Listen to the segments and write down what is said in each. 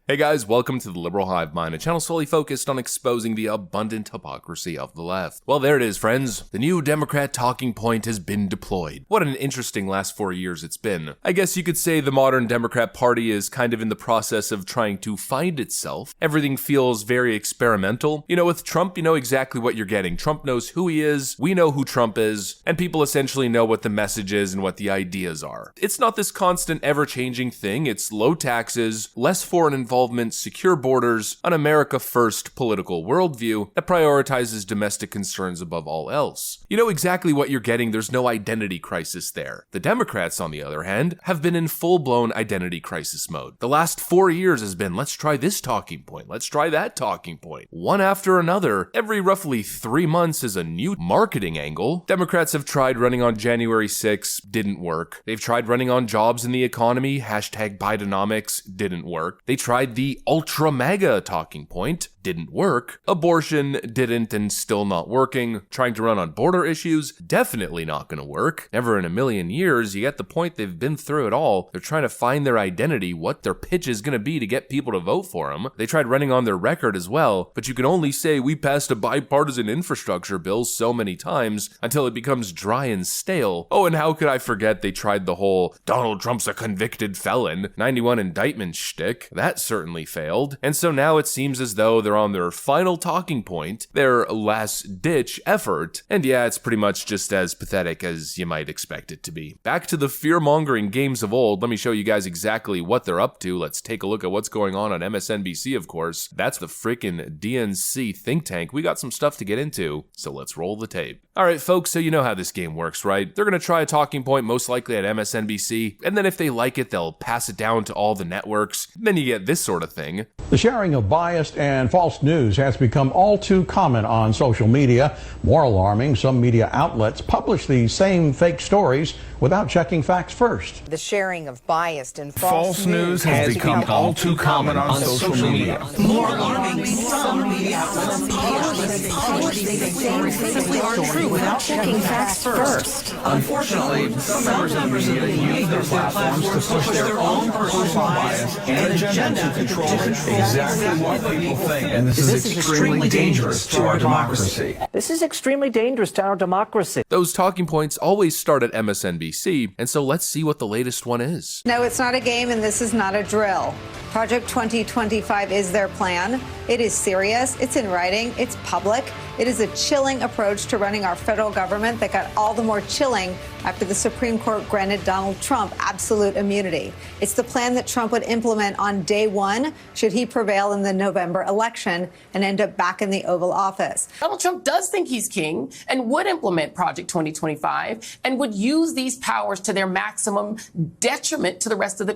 Hey guys, welcome to the Liberal Hive Mind, a channel solely focused on exposing the abundant hypocrisy of the left. Well, there it is, friends. The new Democrat talking point has been deployed. What an interesting last 4 years it's been. I guess you could say the modern Democrat Party is kind of in the process of trying to find itself. Everything feels very experimental. You know, with Trump, you know exactly what you're getting. Trump knows who he is, we know who Trump is, and people essentially know what the message is and what the ideas are. It's not this constant, ever-changing thing. It's low taxes, less foreign involvement, secure borders, an America first political worldview that prioritizes domestic concerns above all else. You know exactly what you're getting. There's no identity crisis there. The Democrats, on the other hand, have been in full-blown identity crisis mode. The last 4 years has been, let's try this talking point, let's try that talking point. One after another, every roughly 3 months is a new marketing angle. Democrats have tried running on January 6th, didn't work. They've tried running on jobs in the economy, hashtag Bidenomics, didn't work. They tried the ultra mega talking point, didn't work. Abortion didn't and still not working. Trying to run on border issues, definitely not gonna work. Never in a million years. You get the point, they've been through it all. They're trying to find their identity, what their pitch is gonna be to get people to vote for them. They tried running on their record as well, but you can only say we passed a bipartisan infrastructure bill so many times until it becomes dry and stale. Oh, and how could I forget they tried the whole Donald Trump's a convicted felon, 91 indictment shtick. That certainly failed. And so now it seems as though they're on their final talking point, their last-ditch effort, and yeah, it's pretty much just as pathetic as you might expect it to be. Back to the fear-mongering games of old, let me show you guys exactly what they're up to. Let's take a look at what's going on MSNBC, of course. That's the freaking DNC think tank. We got some stuff to get into, so let's roll the tape. Alright folks, so you know how this game works, right? They're gonna try a talking point, most likely at MSNBC, and then if they like it, they'll pass it down to all the networks. Then you get this sort of thing. The sharing of biased and false news has become all too common on social media. More alarming, some media outlets publish these same fake stories without checking facts first. The sharing of biased and false news has become all too common on social media. More alarming, some media outlets publish these same fake stories without checking facts first. Unfortunately, some members of the media use their platforms to push their own personal bias and agenda to control exactly what people think. And this is extremely dangerous to our democracy. This is extremely dangerous to our democracy. Those talking points always start at MSNBC, and so let's see what the latest one is. No, it's not a game and this is not a drill. Project 2025 is their plan. It is serious, it's in writing, it's public. It is a chilling approach to running our federal government that got all the more chilling after the Supreme Court granted Donald Trump absolute immunity. It's the plan that Trump would implement on day one should he prevail in the November election and end up back in the Oval Office. Donald Trump does think he's king and would implement Project 2025 and would use these powers to their maximum detriment to the rest of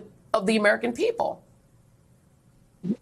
the American people.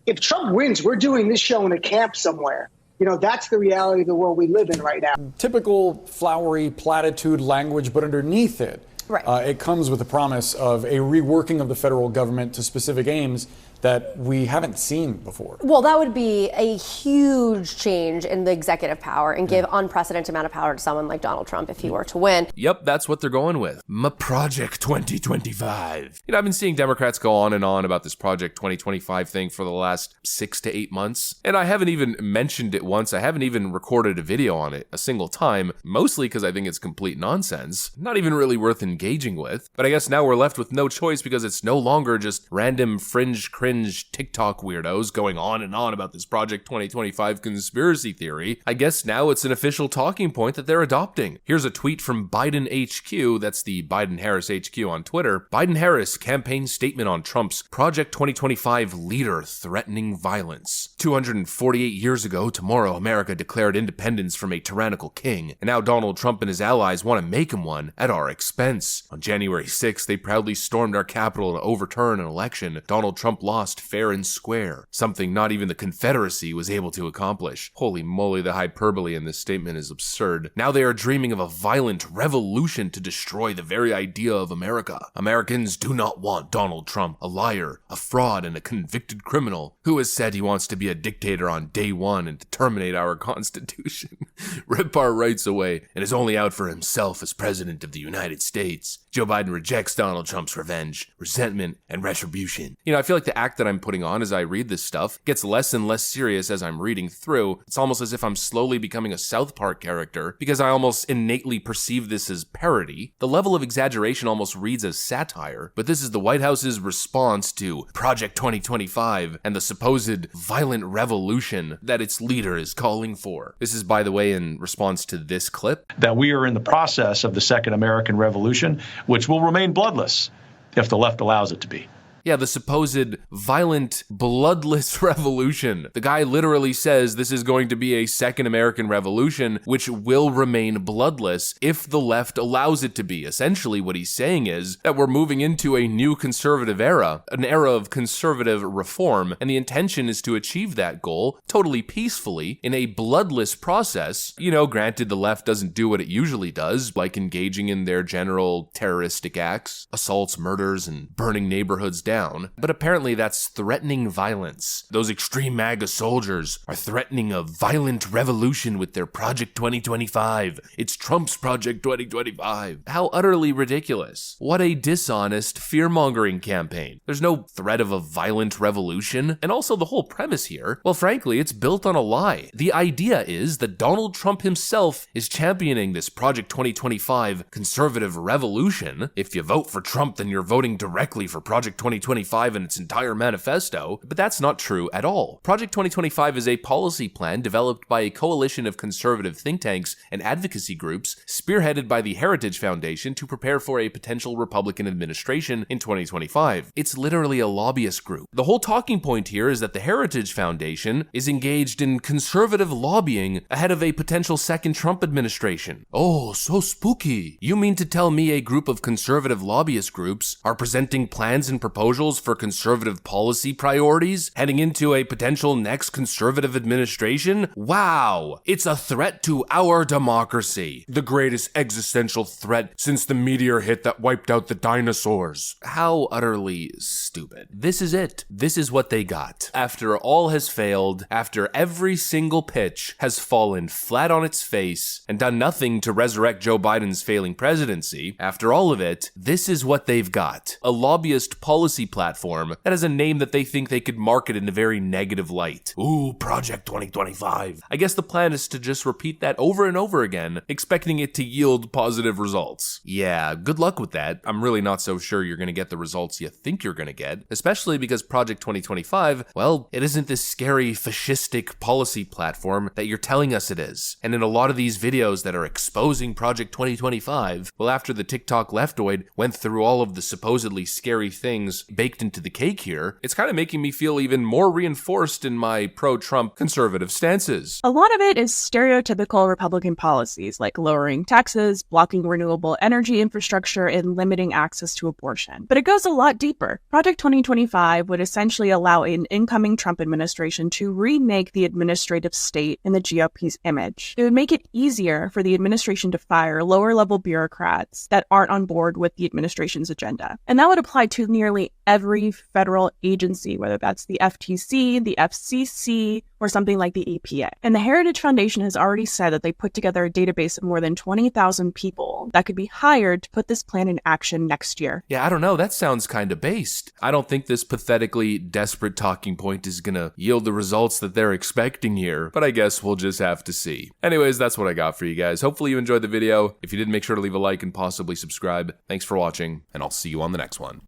If Trump wins, we're doing this show in a camp somewhere. You know, that's the reality of the world we live in right now. Typical flowery platitude language, but underneath it, it comes with the promise of a reworking of the federal government to specific aims that we haven't seen before. Well, that would be a huge change in the executive power and give unprecedented amount of power to someone like Donald Trump if he were to win. Yep, that's what they're going with. Project 2025. You know, I've been seeing Democrats go on and on about this Project 2025 thing for the last 6 to 8 months, and I haven't even mentioned it once. I haven't even recorded a video on it a single time, mostly because I think it's complete nonsense. Not even really worth engaging with. But I guess now we're left with no choice because it's no longer just random fringe TikTok weirdos going on and on about this Project 2025 conspiracy theory. I guess now it's an official talking point that they're adopting. Here's a tweet from Biden HQ, that's the Biden-Harris HQ on Twitter. Biden-Harris campaign statement on Trump's Project 2025 leader threatening violence. 248 years ago tomorrow, America declared independence from a tyrannical king, and now Donald Trump and his allies want to make him one at our expense. On January 6th, they proudly stormed our Capitol to overturn an election Donald Trump lost fair and square, something not even the Confederacy was able to accomplish. Holy moly, the hyperbole in this statement is absurd. Now they are dreaming of a violent revolution to destroy the very idea of America. Americans do not want Donald Trump, a liar, a fraud, and a convicted criminal who has said he wants to be a dictator on day one and to terminate our Constitution, rip our rights away, and is only out for himself as President of the United States. Joe Biden rejects Donald Trump's revenge, resentment, and retribution. You know, I feel like the act that I'm putting on as I read this stuff gets less and less serious as I'm reading through. It's almost as if I'm slowly becoming a South Park character because I almost innately perceive this as parody. The level of exaggeration almost reads as satire, but this is the White House's response to Project 2025 and the supposed violent revolution that its leader is calling for. This is, by the way, in response to this clip. That we are in the process of the Second American Revolution, which will remain bloodless if the left allows it to be. Yeah, the supposed violent, bloodless revolution. The guy literally says this is going to be a second American Revolution, which will remain bloodless if the left allows it to be. Essentially, what he's saying is that we're moving into a new conservative era, an era of conservative reform, and the intention is to achieve that goal totally peacefully in a bloodless process. You know, granted, the left doesn't do what it usually does, like engaging in their general terroristic acts, assaults, murders, and burning neighborhoods down. But apparently that's threatening violence. Those extreme MAGA soldiers are threatening a violent revolution with their Project 2025. It's Trump's Project 2025. How utterly ridiculous. What a dishonest fear-mongering campaign. There's no threat of a violent revolution. And also the whole premise here, well, frankly, it's built on a lie. The idea is that Donald Trump himself is championing this Project 2025 conservative revolution. If you vote for Trump, then you're voting directly for Project 2025 and its entire manifesto, but that's not true at all. Project 2025 is a policy plan developed by a coalition of conservative think tanks and advocacy groups spearheaded by the Heritage Foundation to prepare for a potential Republican administration in 2025. It's literally a lobbyist group. The whole talking point here is that the Heritage Foundation is engaged in conservative lobbying ahead of a potential second Trump administration. Oh, so spooky. You mean to tell me a group of conservative lobbyist groups are presenting plans and proposals for conservative policy priorities heading into a potential next conservative administration? Wow! It's a threat to our democracy. The greatest existential threat since the meteor hit that wiped out the dinosaurs. How utterly stupid. This is it. This is what they got. After all has failed, after every single pitch has fallen flat on its face and done nothing to resurrect Joe Biden's failing presidency, after all of it, this is what they've got. A lobbyist policy platform that has a name that they think they could market in a very negative light. Ooh, Project 2025. I guess the plan is to just repeat that over and over again, expecting it to yield positive results. Yeah, good luck with that. I'm really not so sure you're going to get the results you think you're going to get, especially because Project 2025, well, it isn't this scary fascistic policy platform that you're telling us it is. And in a lot of these videos that are exposing Project 2025, well, after the TikTok leftoid went through all of the supposedly scary things baked into the cake here, it's kind of making me feel even more reinforced in my pro-Trump conservative stances. A lot of it is stereotypical Republican policies like lowering taxes, blocking renewable energy infrastructure, and limiting access to abortion. But it goes a lot deeper. Project 2025 would essentially allow an incoming Trump administration to remake the administrative state in the GOP's image. It would make it easier for the administration to fire lower-level bureaucrats that aren't on board with the administration's agenda. And that would apply to nearly every federal agency, whether that's the FTC, the FCC, or something like the EPA. And the Heritage Foundation has already said that they put together a database of more than 20,000 people that could be hired to put this plan in action next year. Yeah, I don't know. That sounds kind of based. I don't think this pathetically desperate talking point is gonna yield the results that they're expecting here, but I guess we'll just have to see. Anyways, that's what I got for you guys. Hopefully you enjoyed the video. If you did, make sure to leave a like and possibly subscribe. Thanks for watching, and I'll see you on the next one.